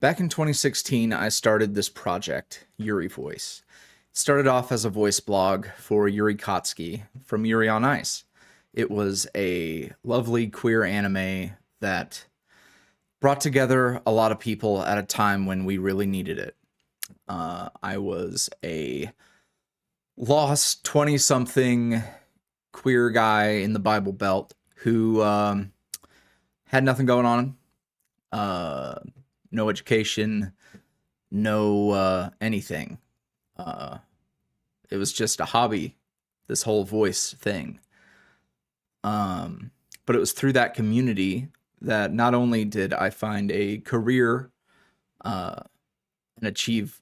Back in 2016, I started this project, YuuriVoice. It started off as a voice blog for Yuri Kotsky from Yuri on Ice. It was a lovely queer anime that brought together a lot of people at a time when we really needed it. I was a lost 20-something queer guy in the Bible Belt who had nothing going on. No education, no anything. It was just a hobby, this whole voice thing. But it was through that community that not only did I find a career and achieve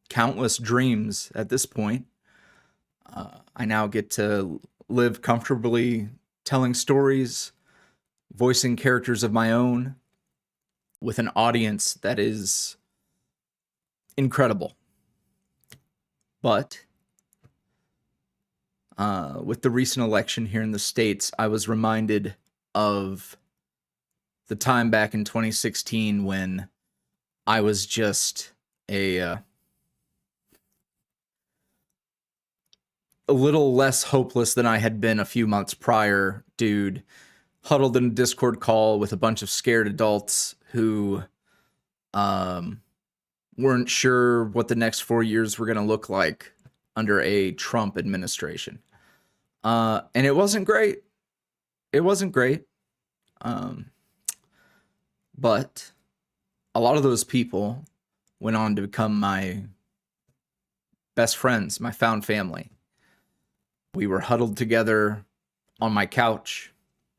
countless dreams at this point, I now get to live comfortably telling stories, voicing characters of my own, with an audience that is incredible. But with the recent election here in the States, I was reminded of the time back in 2016 when I was just a little less hopeless than I had been a few months prior, dude, huddled in a Discord call with a bunch of scared adults who weren't sure what the next 4 years were going to look like under a Trump administration. And it wasn't great. It wasn't great. But a lot of those people went on to become my best friends, my found family. We were huddled together on my couch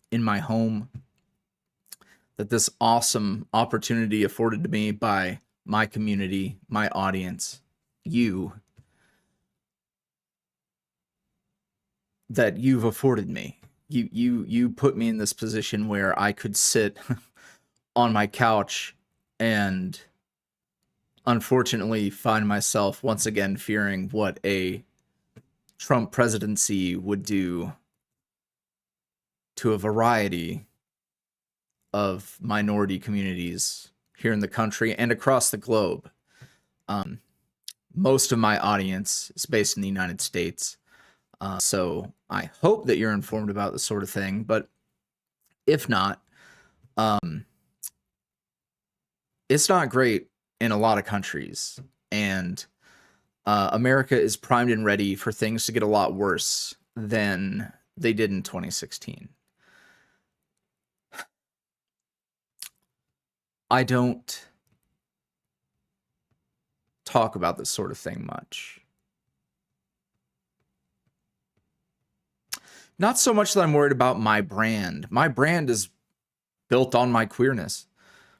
in my home, that this awesome opportunity afforded to me by my community, my audience, you, that you've afforded me. You put me in this position where I could sit on my couch and unfortunately find myself once again fearing what a Trump presidency would do to a variety of minority communities here in the country and across the globe. Most of my audience is based in the United States. So I hope that you're informed about this sort of thing, but if not, it's not great in a lot of countries, and America is primed and ready for things to get a lot worse than they did in 2016. I don't talk about this sort of thing much. Not so much that I'm worried about my brand. My brand is built on my queerness,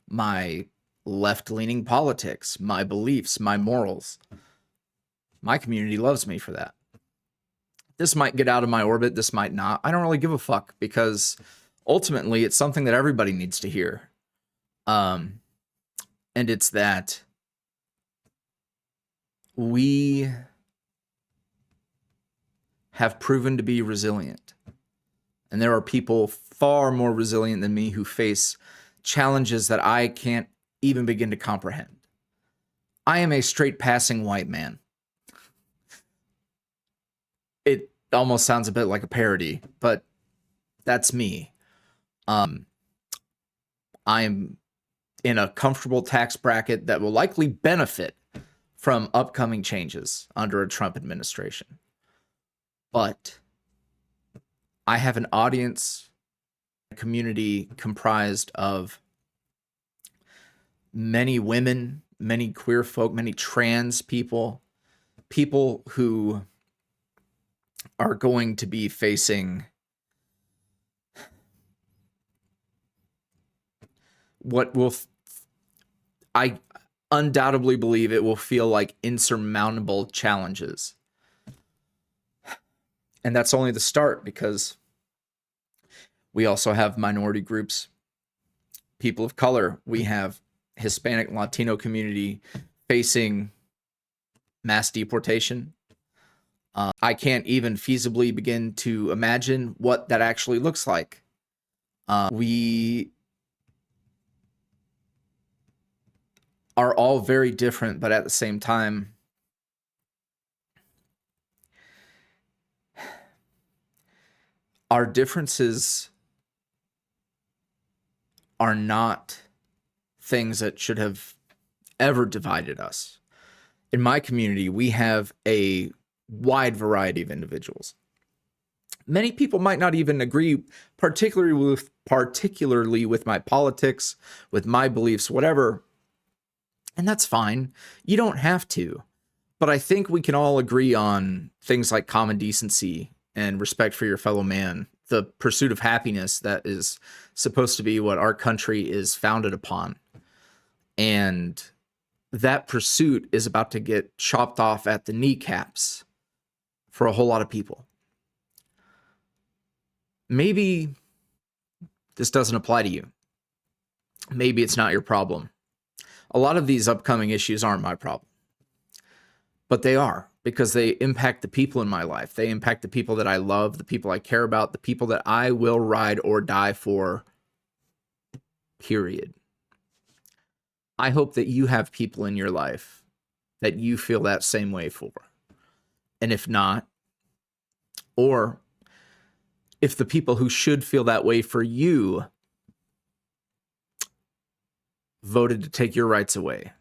my left-leaning politics, my beliefs, my morals. My community loves me for that. This might get out of my orbit, this might not. I don't really give a fuck, because ultimately it's something that everybody needs to hear. And it's that we have proven to be resilient. And there are people far more resilient than me who face challenges that I can't even begin to comprehend. I am a straight passing white man. It almost sounds a bit like a parody, but that's me. I am in a comfortable tax bracket that will likely benefit from upcoming changes under a Trump administration. But I have an audience, a community comprised of many women, many queer folk, many trans people, people who are going to be facing what will, I undoubtedly believe it will feel like insurmountable challenges. And that's only the start, because we also have minority groups, people of color. We have Hispanic and Latino community facing mass deportation. I can't even feasibly begin to imagine what that actually looks like. We are all very different, but at the same time, our differences are not things that should have ever divided us. In my community, we have a wide variety of individuals. Many people might not even agree particularly with my politics, with my beliefs, whatever. And that's fine. You don't have to. But I think we can all agree on things like common decency and respect for your fellow man, the pursuit of happiness that is supposed to be what our country is founded upon. And that pursuit is about to get chopped off at the kneecaps for a whole lot of people. Maybe this doesn't apply to you. Maybe it's not your problem. A lot of these upcoming issues aren't my problem, but they are, because they impact the people in my life. They impact the people that I love, the people I care about, the people that I will ride or die for, period. I hope that you have people in your life that you feel that same way for. And if not, or if the people who should feel that way for you voted to take your rights away,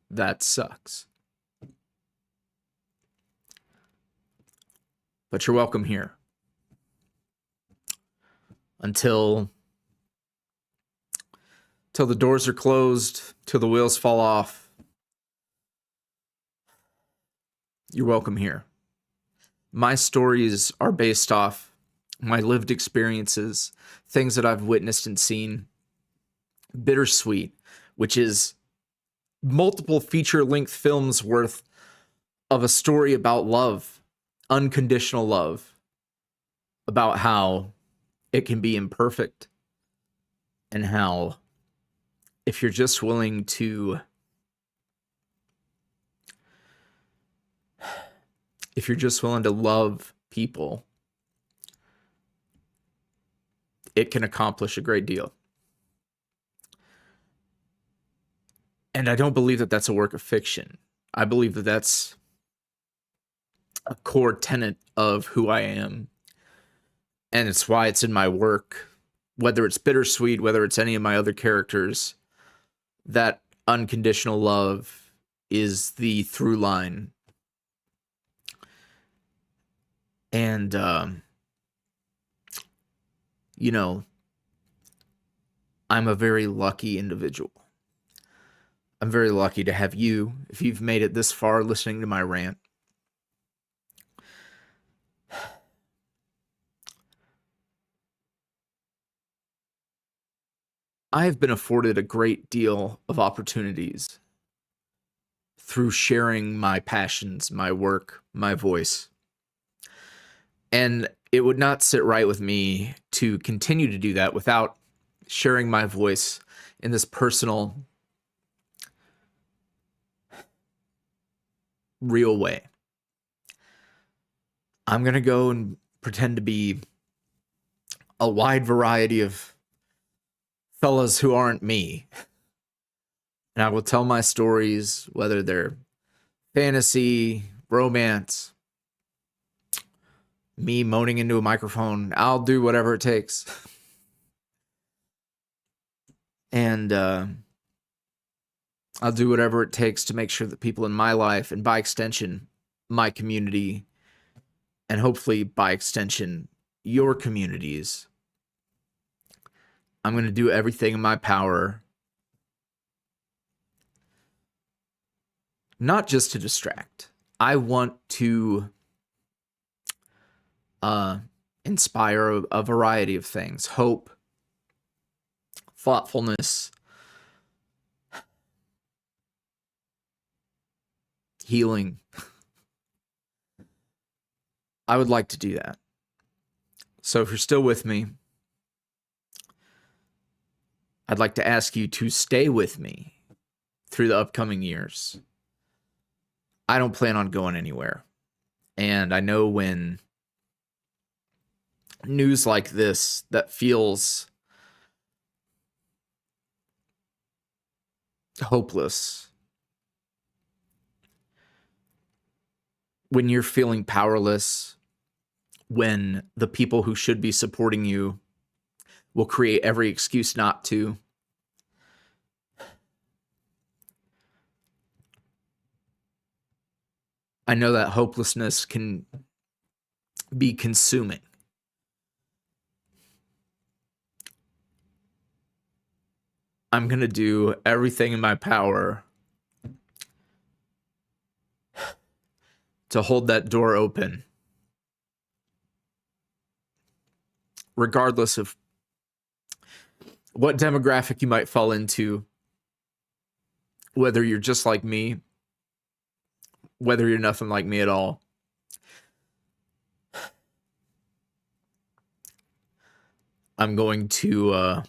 that sucks. But you're welcome here. Until the doors are closed, till the wheels fall off, you're welcome here. My stories are based off my lived experiences, things that I've witnessed and seen. Bittersweet, which is multiple feature-length films worth of a story about love, unconditional love, about how it can be imperfect, and how if you're just willing to love people, it can accomplish a great deal. And I don't believe that that's a work of fiction. I believe that that's a core tenet of who I am. And it's why it's in my work, whether it's Bittersweet, whether it's any of my other characters, that unconditional love is the through line. And, I'm a very lucky individual. I'm very lucky to have you, if you've made it this far listening to my rant. I have been afforded a great deal of opportunities through sharing my passions, my work, my voice. And it would not sit right with me to continue to do that without sharing my voice in this personal, real way. I'm going to go and pretend to be a wide variety of fellas who aren't me. And I will tell my stories, whether they're fantasy, romance, me moaning into a microphone. I'll do whatever it takes. And I'll do whatever it takes to make sure that people in my life, and by extension, my community, and hopefully by extension, your communities, I'm going to do everything in my power, not just to distract. I want to inspire a variety of things: hope, thoughtfulness, healing. I would like to do that. So if you're still with me, I'd like to ask you to stay with me through the upcoming years. I don't plan on going anywhere. And I know when news like this that feels hopeless, when you're feeling powerless, when the people who should be supporting you will create every excuse not to, I know that hopelessness can be consuming. I'm going to do everything in my power to hold that door open, regardless of what demographic you might fall into, whether you're just like me, whether you're nothing like me at all. I'm going to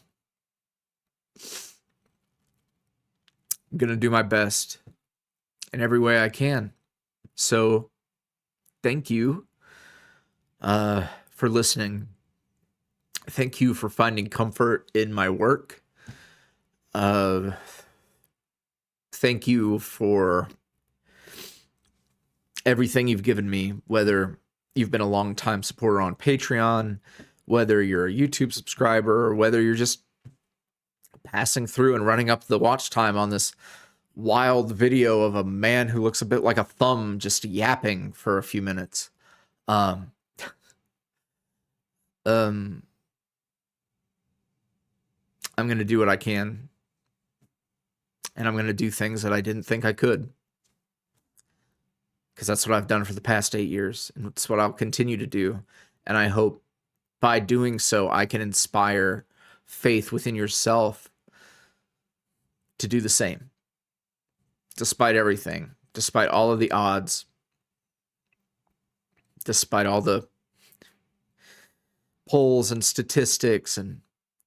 do my best in every way I can. So thank you for listening. Thank you for finding comfort in my work. Thank you for everything you've given me, whether you've been a long-time supporter on Patreon, whether you're a YouTube subscriber, or whether you're just passing through and running up the watch time on this wild video of a man who looks a bit like a thumb just yapping for a few minutes. I'm going to do what I can, and I'm going to do things that I didn't think I could, because that's what I've done for the past 8 years, and it's what I'll continue to do. And I hope by doing so, I can inspire faith within yourself to do the same, despite everything, despite all of the odds, despite all the polls and statistics and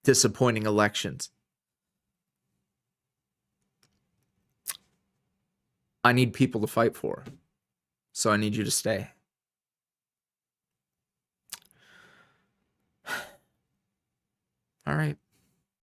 disappointing elections. I need people to fight for, so I need you to stay. All right.